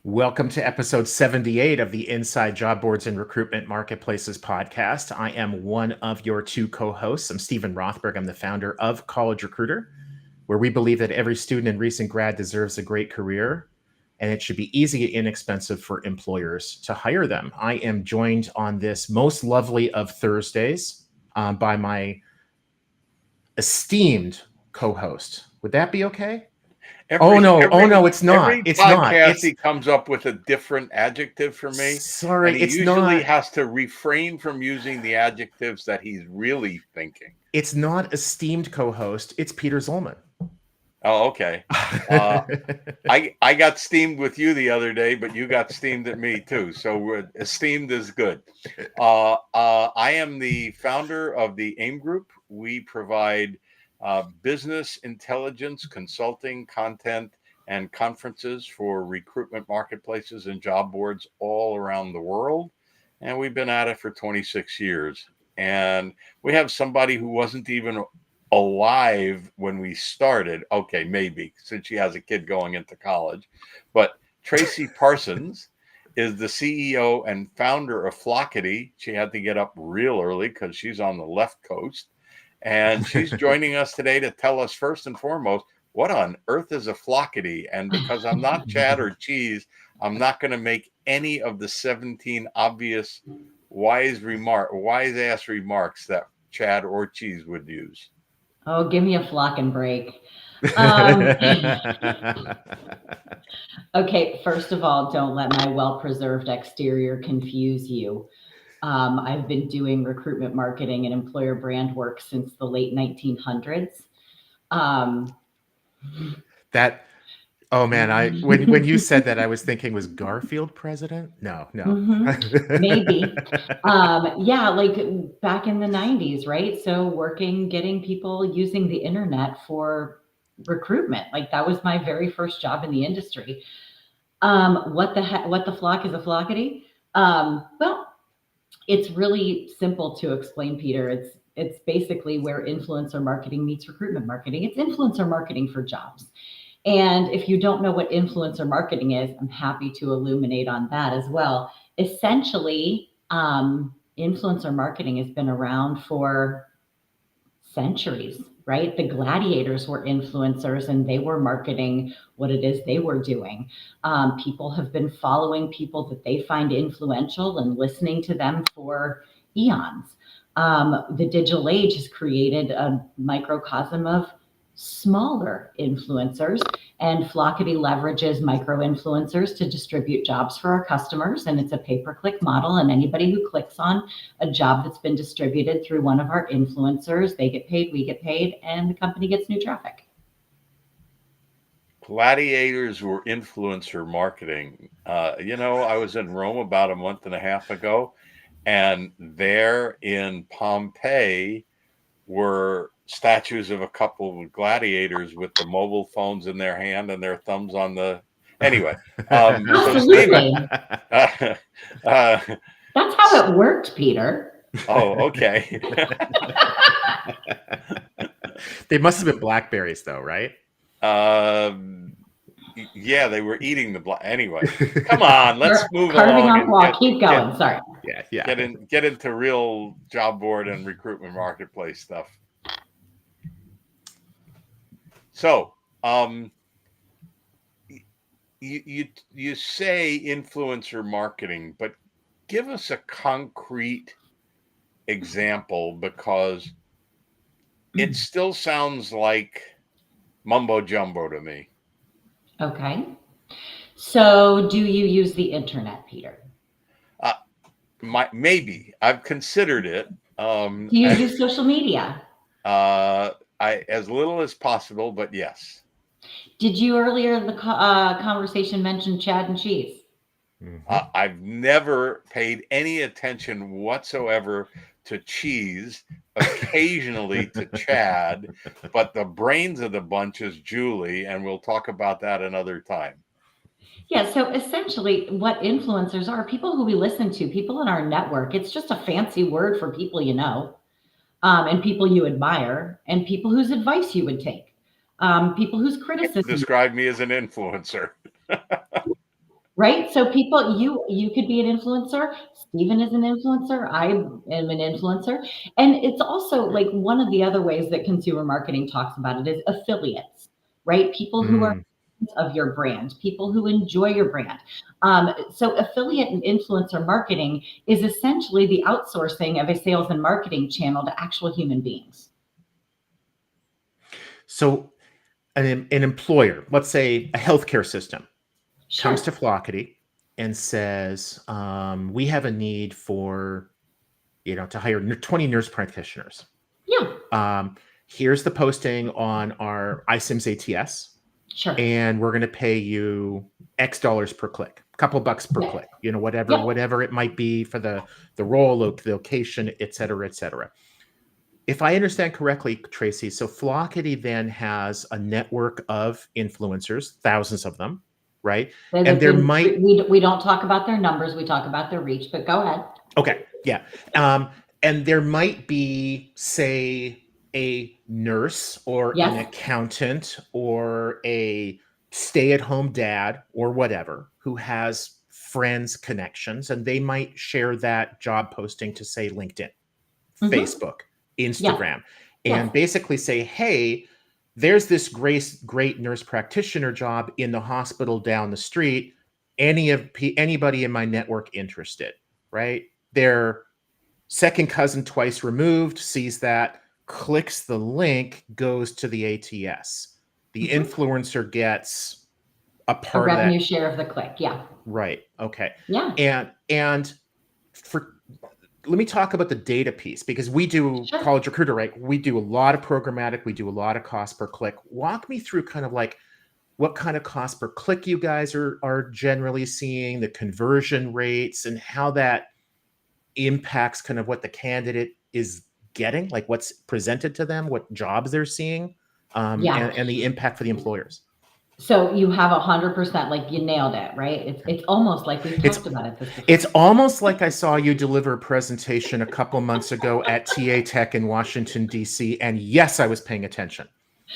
Welcome to episode 78 of the Inside Job Boards and Recruitment Marketplaces podcast. I am one of your two co-hosts. I'm Stephen Rothberg. I'm the founder of College Recruiter, where we believe that every student and recent grad deserves a great career, and it should be easy and inexpensive for employers to hire them. I am joined on this most lovely of Thursdays by my esteemed co-host. Would that be okay? Oh no, it's not. Every It's not. podcast he comes up with a different adjective for me. Sorry, and he it's usually not. has to refrain from using the adjectives that he's really thinking. It's not esteemed co-host. It's Peter Zollman. Oh, okay. I got steamed with you the other day, but you got steamed at me too. So esteemed is good. I am the founder of the AIM Group. We provide business intelligence, consulting, content, and conferences for recruitment marketplaces and job boards all around the world. And we've been at it for 26 years. And we have somebody who wasn't even alive when we started. Okay, maybe, since she has a kid going into college. But Tracey Parsons is the CEO and founder of Flockity. She had to get up real early because she's on the left coast. And she's joining us today to tell us, first and foremost, what on earth is a Flockity? And because I'm not Chad or Cheese, I'm not going to make any of the 17 obvious wise-ass remarks that Chad or Cheese would use. Oh, give me a flock and break. Okay, first of all, don't let my well-preserved exterior confuse you. I've been doing recruitment marketing and employer brand work since the late 1900s. Oh man, when you said that, I was thinking, was Garfield president? No. Maybe. Yeah, like back in the 90s, right? So getting people using the internet for recruitment. Like that was my very first job in the industry. What the flock is a Flockity? Well, it's really simple to explain, Peter. It's basically where influencer marketing meets recruitment marketing. It's influencer marketing for jobs. And if you don't know what influencer marketing is, I'm happy to illuminate on that as well. Essentially, influencer marketing has been around for centuries, right? The gladiators were influencers and they were marketing what it is they were doing. People have been following people that they find influential and listening to them for eons. The digital age has created a microcosm of smaller influencers, and Flockity leverages micro influencers to distribute jobs for our customers. And it's a pay-per-click model. And anybody who clicks on a job that's been distributed through one of our influencers, they get paid, we get paid, and the company gets new traffic. Gladiators were influencer marketing. I was in Rome about a month and a half ago, and there in Pompeii were statues of a couple of gladiators with the mobile phones in their hand and their thumbs on the. Anyway, Absolutely. That's how it worked, Peter. Oh, okay. They must have been blackberries, though, right? Yeah, they were eating the black. Anyway, come on, let's move Carving along. Off keep going. Sorry. Yeah. Get into real job board and recruitment marketplace stuff. So, you say influencer marketing, but give us a concrete example, because it still sounds like mumbo jumbo to me. Okay. So do you use the internet, Peter? Maybe. I've considered it. Do you use social media? As little as possible, but yes. Did you earlier in the conversation mention Chad and Cheese? Mm-hmm. I've never paid any attention whatsoever to Cheese, occasionally to Chad, but the brains of the bunch is Julie, and we'll talk about that another time. Yeah, so essentially what influencers are people who we listen to, people in our network. It's just a fancy word for people you know, and people you admire, and people whose advice you would take, people whose criticism. Describe me as an influencer. Right? So people, you could be an influencer. Stephen is an influencer. I am an influencer. And it's also like one of the other ways that consumer marketing talks about it is affiliates, right? People who are of your brand, people who enjoy your brand. So affiliate and influencer marketing is essentially the outsourcing of a sales and marketing channel to actual human beings. So an employer, let's say a healthcare system, Sure. comes to Flockity and says, we have a need for, to hire 20 nurse practitioners. Yeah. Here's the posting on our iSIMS ATS. Sure. And we're going to pay you X dollars per click, a couple bucks per click, whatever it might be for the role, the location, et cetera, et cetera. If I understand correctly, Tracey, so Flockity then has a network of influencers, thousands of them, right? And there might... We don't talk about their numbers, we talk about their reach, but go ahead. Okay, yeah. And there might be, say, a nurse or an accountant or a stay-at-home dad or whatever who has friends, connections, and they might share that job posting to, say, LinkedIn, Facebook, Instagram, and basically say, hey, there's this great nurse practitioner job in the hospital down the street. Anybody in my network interested, right? Their second cousin twice removed sees that, clicks the link, goes to the ATS. The influencer gets a part of that. Revenue share of the click. Yeah. Right. Okay. Yeah. And let me talk about the data piece, because we do College Recruiter, right? We do a lot of programmatic. We do a lot of cost per click. Walk me through kind of like what kind of cost per click you guys are generally seeing, the conversion rates, and how that impacts kind of what the candidate is getting, like what's presented to them, what jobs they're seeing, and the impact for the employers. So you have 100%, like you nailed it, right? It's almost like we've talked about it. It's almost like I saw you deliver a presentation a couple months ago at TA Tech in Washington, D.C. And yes, I was paying attention.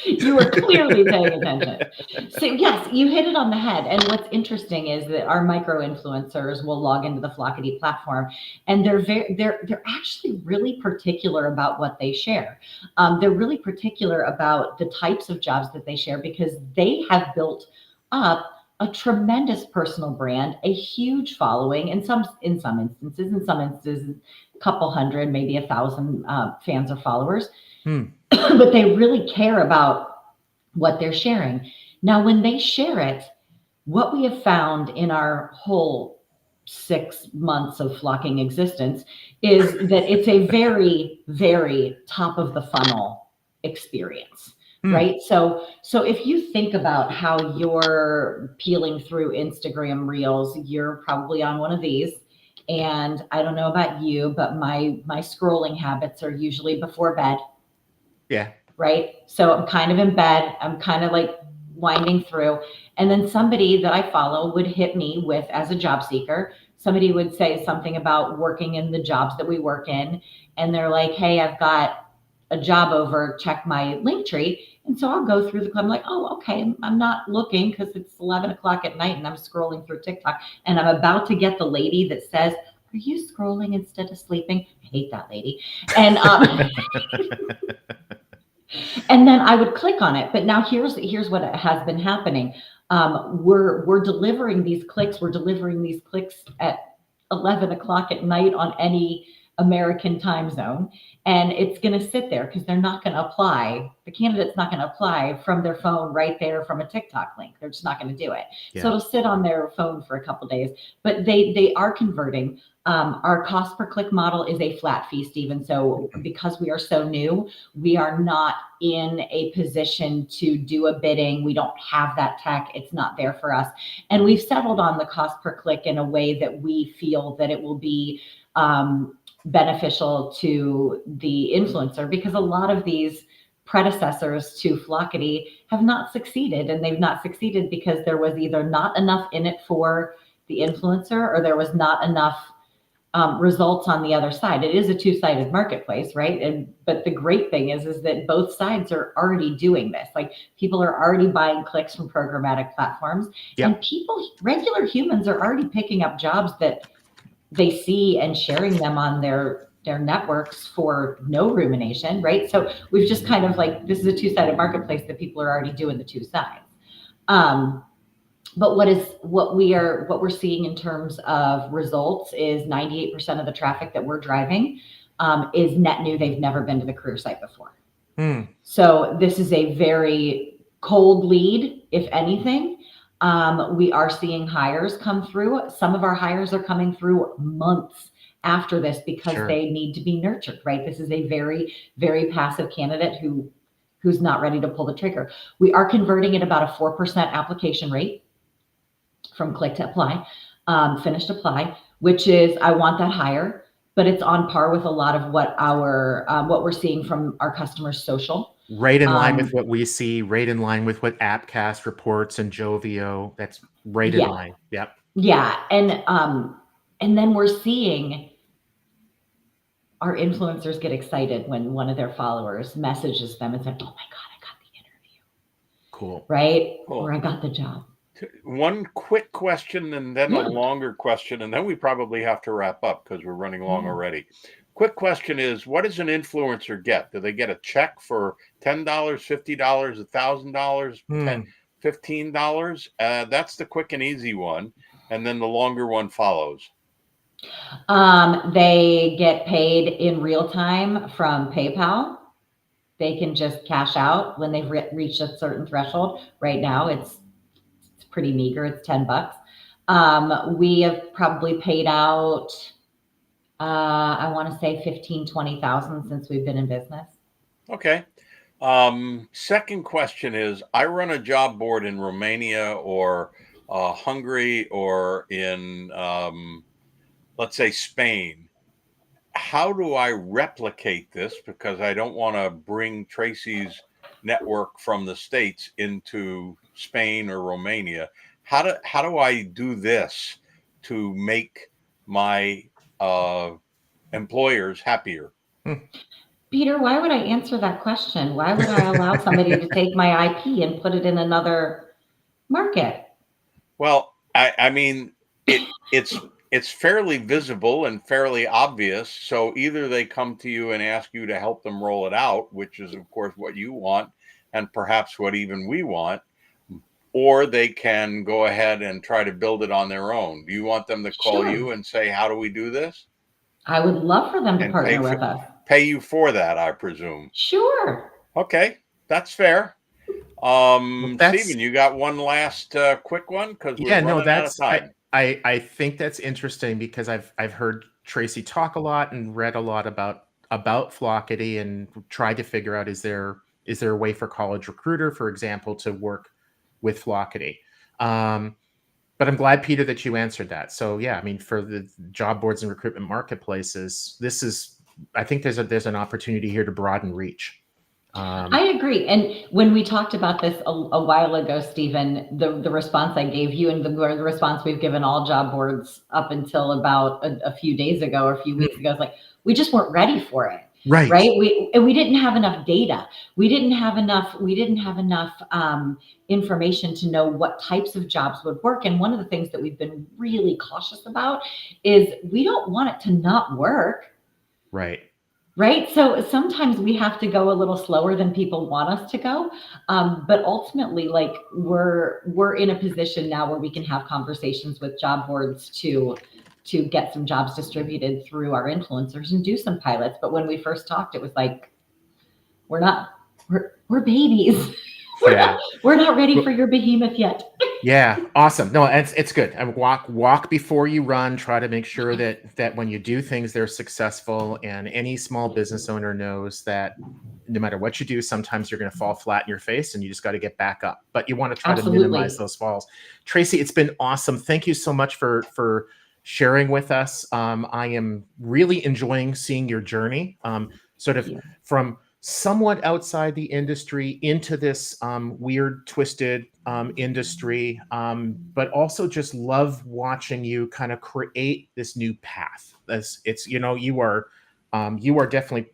You were clearly paying attention. So yes, you hit it on the head. And what's interesting is that our micro influencers will log into the Flockity platform, and they're actually really particular about what they share. They're really particular about the types of jobs that they share, because they have built up a tremendous personal brand, a huge following, in some instances, a couple hundred, maybe 1,000 fans or followers. But they really care about what they're sharing. Now, when they share it, what we have found in our whole 6 months of flocking existence is that it's a very, very top of the funnel experience, right? So if you think about how you're peeling through Instagram Reels, you're probably on one of these. And I don't know about you, but my scrolling habits are usually before bed. Yeah. Right. So I'm kind of in bed. I'm kind of like winding through. And then somebody that I follow would hit me with, as a job seeker, somebody would say something about working in the jobs that we work in. And they're like, hey, I've got a job over, check my link tree. And so I'll go through I'm like, oh, okay. I'm not looking because it's 11 o'clock at night and I'm scrolling through TikTok, and I'm about to get the lady that says, are you scrolling instead of sleeping? I hate that lady. And, and then I would click on it. But now here's what has been happening. We're delivering these clicks. We're delivering these clicks at 11 o'clock at night on any American time zone. And it's going to sit there because they're not going to apply. The candidate's not going to apply from their phone right there from a TikTok link. They're just not going to do it. Yeah. So it'll sit on their phone for a couple of days, but they are converting. Our cost per click model is a flat fee, Stephen. So because we are so new, we are not in a position to do a bidding. We don't have that tech. It's not there for us. And we've settled on the cost per click in a way that we feel that it will be beneficial to the influencer, because a lot of these predecessors to Flockity have not succeeded, and they've not succeeded because there was either not enough in it for the influencer, or there was not enough results on the other side. It is a two-sided marketplace, right? But the great thing is that both sides are already doing this. Like people are already buying clicks from programmatic platforms, and regular humans are already picking up jobs that they see and sharing them on their networks for no rumination, right? So we've just kind of like, this is a two-sided marketplace that people are already doing the two sides. But what we're seeing in terms of results is 98% of the traffic that we're driving is net new. They've never been to the career site before. So this is a very cold lead, if anything. We are seeing hires come through. Some of our hires are coming through months after this because they need to be nurtured, right? This is a very, very passive candidate who's not ready to pull the trigger. We are converting at about a 4% application rate from click to apply, finished apply, which is, I want that higher, but it's on par with a lot of what we're seeing from our customers' social. Right in line with what we see, right in line with what Appcast reports and Jovio. That's right in line. Yep. Yeah. And then we're seeing our influencers get excited when one of their followers messages them and says, oh my God, I got the interview. Cool. Right? Cool. Or I got the job. One quick question and then a longer question, and then we probably have to wrap up because we're running long already. Quick question is, what does an influencer get? Do they get a check for $10, $50, $1,000, $15? That's the quick and easy one. And then the longer one follows. They get paid in real time from PayPal. They can just cash out when they've reached a certain threshold. Right now, it's pretty meager. It's $10. We have probably paid out, I want to say 15, 20,000 since we've been in business. Okay. Second question is, I run a job board in Romania or Hungary or in, let's say, Spain. How do I replicate this? Because I don't want to bring Tracey's network from the States into Spain or Romania. How do I do this to make my employers happier? Peter, why would I answer that question? Why would I allow somebody to take my IP and put it in another market? Well, I mean, it's fairly visible and fairly obvious. So either they come to you and ask you to help them roll it out, which is, of course, what you want, and perhaps what even we want, or they can go ahead and try to build it on their own. Do you want them to call you and say, how do we do this? I would love for them to partner with us. Pay you for that, I presume. Sure. Okay, that's fair. Stephen, you got one last quick one? Because we're running out of time. I think that's interesting because I've heard Tracey talk a lot and read a lot about Flockity and tried to figure out, is there a way for College Recruiter, for example, to work with Flockity? But I'm glad, Peter, that you answered that. So yeah, I mean, for the job boards and recruitment marketplaces, I think there's an opportunity here to broaden reach. I agree. And when we talked about this a while ago, Stephen, the response I gave you and the response we've given all job boards up until about a few days ago or a few weeks ago is like, we just weren't ready for it. Right. We didn't have enough data. We didn't have enough information to know what types of jobs would work. And one of the things that we've been really cautious about is we don't want it to not work. Right. Right. So sometimes we have to go a little slower than people want us to go. But ultimately, like we're in a position now where we can have conversations with job boards to get some jobs distributed through our influencers and do some pilots. But when we first talked, it was like, we're babies. We're not ready for your behemoth yet. Yeah. Awesome. No, it's good. And walk before you run. Try to make sure that when you do things, they're successful. And any small business owner knows that no matter what you do, sometimes you're going to fall flat in your face and you just got to get back up. But you want to try to minimize those falls. Tracey, it's been awesome. Thank you so much for sharing with us. I am really enjoying seeing your journey, from somewhat outside the industry into this weird, twisted industry, but also just love watching you kind of create this new path. It's you are definitely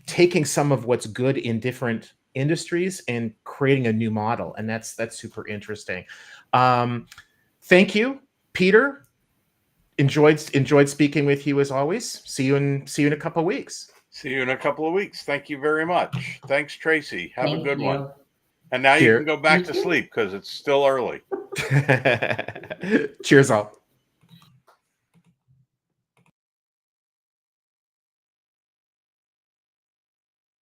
taking some of what's good in different industries and creating a new model, and that's super interesting. Thank you, Peter. Enjoyed speaking with you as always. See you in a couple of weeks. See you in a couple of weeks. Thank you very much. Thanks, Tracey. Have a good one. And now you can go back to sleep because it's still early. Cheers all.